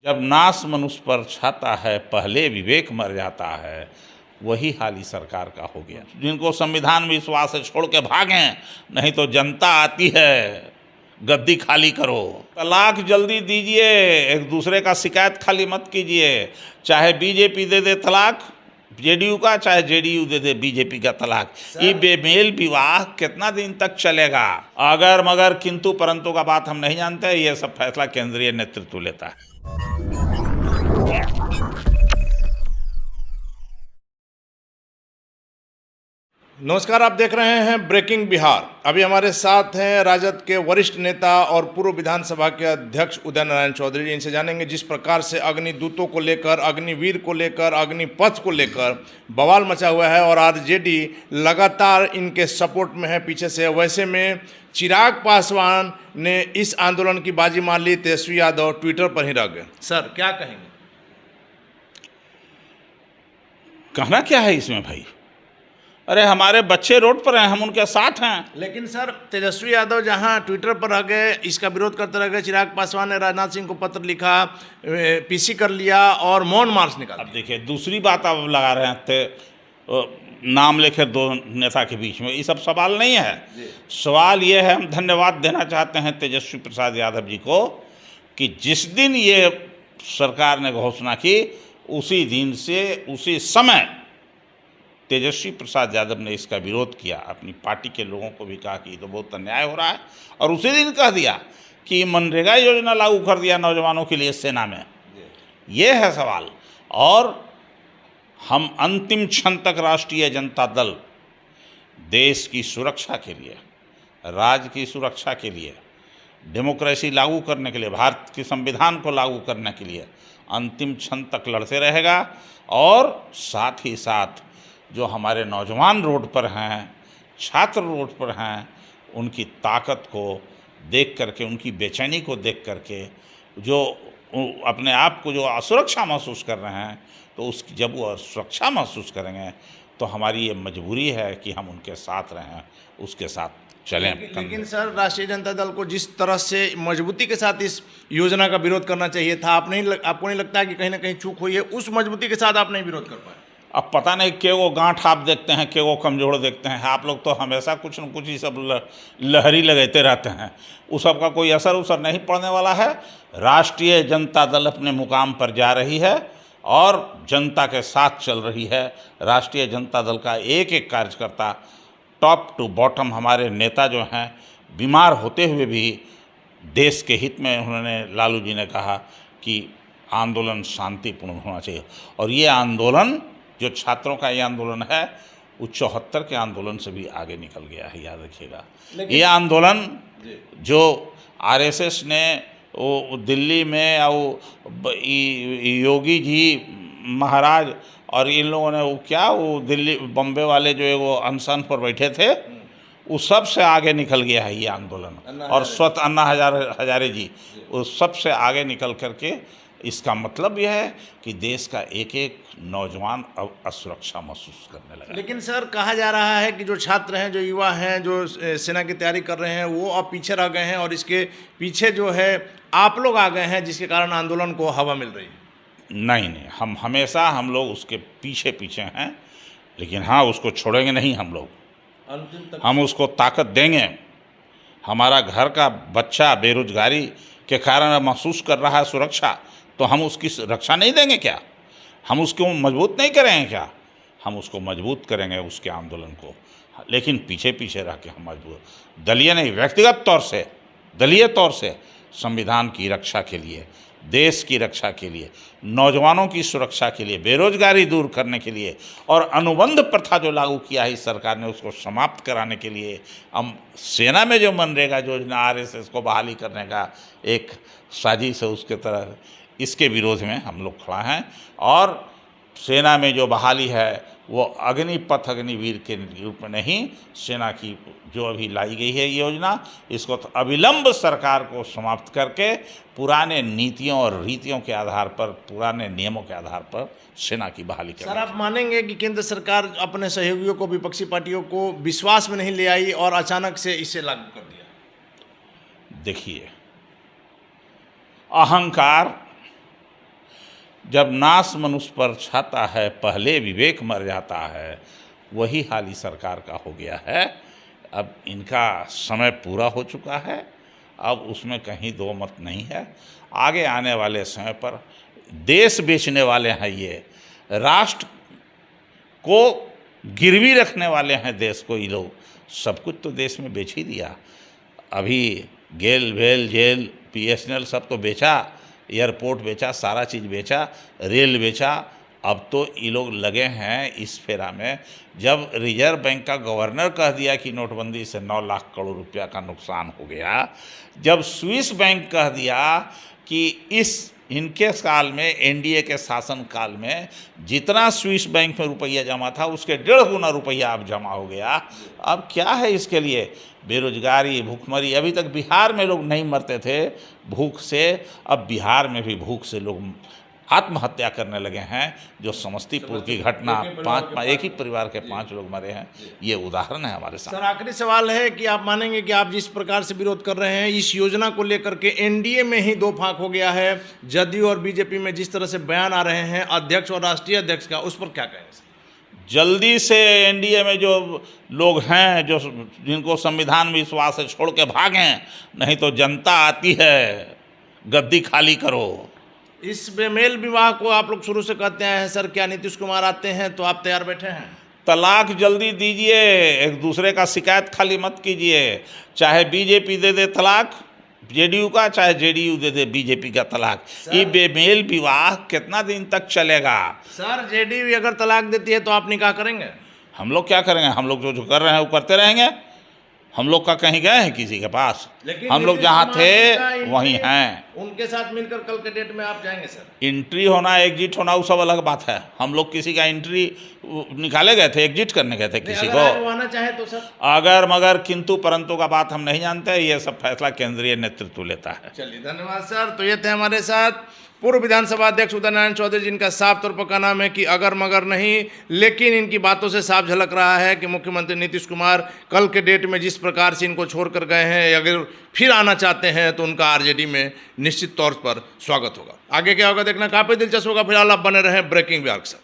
जब नाश मनुष्य पर छाता है, पहले विवेक मर जाता है, वही हाल इस सरकार का हो गया। जिनको संविधान में विश्वास है छोड़ के भागें, नहीं तो जनता आती है, गद्दी खाली करो। तलाक जल्दी दीजिए, एक दूसरे का शिकायत खाली मत कीजिए। चाहे बीजेपी दे दे तलाक जेडीयू का, चाहे जेडीयू दे दे बीजेपी का तलाक। ये बेमेल विवाह कितना दिन तक चलेगा? अगर मगर किंतु परंतु का बात हम नहीं जानते, ये सब फैसला केंद्रीय नेतृत्व लेता है। नमस्कार, आप देख रहे हैं ब्रेकिंग बिहार। अभी हमारे साथ हैं राजद के वरिष्ठ नेता और पूर्व विधानसभा के अध्यक्ष उदय नारायण चौधरी जी। इनसे जानेंगे जिस प्रकार से अग्निदूतों को लेकर, अग्निवीर को लेकर, अग्निपथ को लेकर बवाल मचा हुआ है और आरजेडी लगातार इनके सपोर्ट में है, पीछे से। वैसे में चिराग पासवान ने इस आंदोलन की बाजी मार ली, तेजस्वी यादव ट्विटर पर ही रह गए। सर, क्या कहेंगे? कहना क्या है इसमें भाई? अरे हमारे बच्चे रोड पर हैं, हम उनके साथ हैं। लेकिन सर, तेजस्वी यादव जहां ट्विटर पर रह गए, इसका विरोध करते रह गए। चिराग पासवान ने राजनाथ सिंह को पत्र लिखा, पीसी कर लिया और मौन मार्च निकाला। अब देखिए, दूसरी बात आप लगा रहे थे, नाम लेकर दो नेता के बीच में, ये सब सवाल नहीं है। सवाल ये है, हम धन्यवाद देना चाहते हैं तेजस्वी प्रसाद यादव जी को कि जिस दिन ये सरकार ने घोषणा की, उसी दिन से उसी समय तेजस्वी प्रसाद यादव ने इसका विरोध किया। अपनी पार्टी के लोगों को भी कहा कि ये तो बहुत अन्याय हो रहा है, और उसी दिन कह दिया कि मनरेगा योजना लागू कर दिया नौजवानों के लिए सेना में। ये है सवाल। और हम अंतिम क्षण तक राष्ट्रीय जनता दल देश की सुरक्षा के लिए, राज्य की सुरक्षा के लिए, डेमोक्रेसी लागू करने के लिए, भारत के संविधान को लागू करने के लिए अंतिम क्षण तक लड़ते रहेगा। और साथ ही साथ जो हमारे नौजवान रोड पर हैं, छात्र रोड पर हैं, उनकी ताकत को देख करके, उनकी बेचैनी को देख करके, जो अपने आप को जो असुरक्षा महसूस कर रहे हैं, तो उसकी जब वो सुरक्षा महसूस करेंगे तो हमारी ये मजबूरी है कि हम उनके साथ रहें, उसके साथ चलें। लेकिन सर, राष्ट्रीय जनता दल को जिस तरह से मजबूती के साथ इस योजना का विरोध करना चाहिए था, आपको नहीं लगता है कि कहीं ना कहीं चूक हुई है? उस मजबूती के साथ आप नहीं विरोध कर पाए। अब पता नहीं के वो गांठ आप देखते हैं, के वो कमजोर देखते हैं। आप लोग तो हमेशा कुछ न कुछ ही सब लहरी लगाते रहते हैं। उस सब का कोई असर नहीं पड़ने वाला है। राष्ट्रीय जनता दल अपने मुकाम पर जा रही है और जनता के साथ चल रही है। राष्ट्रीय जनता दल का एक एक कार्यकर्ता, टॉप टू बॉटम, हमारे नेता जो हैं, बीमार होते हुए भी देश के हित में उन्होंने, लालू जी ने कहा कि आंदोलन शांतिपूर्ण होना चाहिए। और ये आंदोलन, जो छात्रों का ये आंदोलन है, वो 74 के आंदोलन से भी आगे निकल गया है, याद रखिएगा। ये आंदोलन जो आरएसएस ने वो दिल्ली में, और योगी जी महाराज और इन लोगों ने वो दिल्ली बम्बे वाले जो वो अनशन पर बैठे थे, वो सबसे आगे निकल गया है ये आंदोलन। और स्वतः अन्ना हजारे जी, वो सबसे आगे निकल करके, इसका मतलब यह है कि देश का एक एक नौजवान अब असुरक्षा महसूस करने लगा। लेकिन सर, कहा जा रहा है कि जो छात्र हैं, जो युवा हैं, जो सेना की तैयारी कर रहे हैं, वो अब पीछे रह गए हैं और इसके पीछे जो है आप लोग आ गए हैं, जिसके कारण आंदोलन को हवा मिल रही है। नहीं, हम हमेशा लोग उसके पीछे पीछे हैं, लेकिन हाँ, उसको छोड़ेंगे नहीं हम लोग। अंतिम तक हम उसको ताकत देंगे। हमारा घर का बच्चा बेरोजगारी के कारण महसूस कर रहा है सुरक्षा, तो हम उसकी रक्षा नहीं देंगे क्या? हम उसको मजबूत नहीं करेंगे क्या? हम उसको मजबूत करेंगे, उसके आंदोलन को। लेकिन पीछे पीछे रह के हम मजबूत, दलीय नहीं, व्यक्तिगत तौर से, दलीय तौर से, संविधान की रक्षा के लिए, देश की रक्षा के लिए, नौजवानों की सुरक्षा के लिए, बेरोजगारी दूर करने के लिए, और अनुबंध प्रथा जो लागू किया है इस सरकार ने, उसको समाप्त कराने के लिए, हम सेना में जो मनरेगा योजना, आरएसएस को बहाली करने का एक साजिश है, उसके तरह इसके विरोध में हम लोग खड़ा हैं। और सेना में जो बहाली है वो अग्निपथ, अग्निवीर के रूप में नहीं, सेना की जो अभी लाई गई है योजना, इसको तो अविलंब सरकार को समाप्त करके पुराने नीतियों और रीतियों के आधार पर, पुराने नियमों के आधार पर सेना की बहाली करें। सर, आप मानेंगे कि केंद्र सरकार अपने सहयोगियों को, विपक्षी पार्टियों को विश्वास में नहीं ले आई और अचानक से इसे लागू कर दिया? देखिए, अहंकार जब नाश मनुष्य पर छाता है, पहले विवेक मर जाता है, वही हाल इस सरकार का हो गया है। अब इनका समय पूरा हो चुका है, अब उसमें कहीं दो मत नहीं है। आगे आने वाले समय पर देश बेचने वाले हैं, ये राष्ट्र को गिरवी रखने वाले हैं, देश को ये लोग। सब कुछ तो देश में बेच ही दिया। अभी गेल वेल जेल PSNL सब तो बेचा, एयरपोर्ट बेचा, सारा चीज़ बेचा, रेल बेचा। अब तो ये लोग लगे हैं इस फेरा में। जब रिजर्व बैंक का गवर्नर कह दिया कि नोटबंदी से 9 लाख करोड़ रुपया का नुकसान हो गया, जब स्विस बैंक कह दिया कि इनके साल में, NDA के शासन काल में जितना स्विस बैंक में रुपया जमा था उसके 1.5 गुना रुपया अब जमा हो गया। अब क्या है इसके लिए? बेरोजगारी, भूखमरी। अभी तक बिहार में लोग नहीं मरते थे भूख से, अब बिहार में भी भूख से लोग आत्महत्या करने लगे हैं। जो समस्तीपुर की घटना, एक ही परिवार के 5 लोग मरे हैं, ये उदाहरण है हमारे सामने। सर, आखिरी सवाल है कि आप मानेंगे कि आप जिस प्रकार से विरोध कर रहे हैं इस योजना को लेकर के, NDA में ही दो फाक हो गया है, जदयू और BJP में जिस तरह से बयान आ रहे हैं अध्यक्ष और राष्ट्रीय अध्यक्ष का, उस पर क्या कहेंगे? जल्दी से NDA में जो लोग हैं, जो जिनको संविधान में विश्वास है, छोड़ के भागें, नहीं तो जनता आती है, गद्दी खाली करो। इस बेमेल विवाह को आप लोग शुरू से कहते हैं सर, क्या नीतीश कुमार आते हैं तो आप तैयार बैठे हैं? तलाक जल्दी दीजिए, एक दूसरे का शिकायत खाली मत कीजिए। चाहे BJP दे दे तलाक JDU का, चाहे JDU दे दे BJP का तलाक। ये बेमेल विवाह कितना दिन तक चलेगा? सर, JDU अगर तलाक देती है तो आप निकाह करेंगे? हम लोग क्या करेंगे? हम लोग जो कर रहे हैं वो करते रहेंगे। हम लोग का कहीं गए हैं किसी के पास? हम लोग जहाँ थे वहीं हैं। उनके साथ मिलकर कल के डेट में आप जाएंगे? सर, एंट्री होना, एग्जिट होना, वो सब अलग बात है। हम लोग किसी का एंट्री निकाले गए थे, एग्जिट करने गए थे किसी को? आना चाहे तो सर, अगर मगर किंतु परंतु का बात हम नहीं जानते। ये सब फैसला केंद्रीय नेतृत्व लेता है। चलिए, धन्यवाद सर। तो ये थे हमारे साथ पूर्व विधानसभा अध्यक्ष उदय नारायण चौधरी, जिनका साफ तौर पर कहना है कि अगर मगर नहीं, लेकिन इनकी बातों से साफ झलक रहा है कि मुख्यमंत्री नीतीश कुमार कल के डेट में जिस प्रकार से इनको छोड़कर गए हैं, अगर फिर आना चाहते हैं तो उनका RJD में निश्चित तौर पर स्वागत होगा। आगे क्या होगा देखना काफ़ी दिलचस्प होगा। फिलहाल आप बने रहें ब्रेकिंग बिहार के साथ।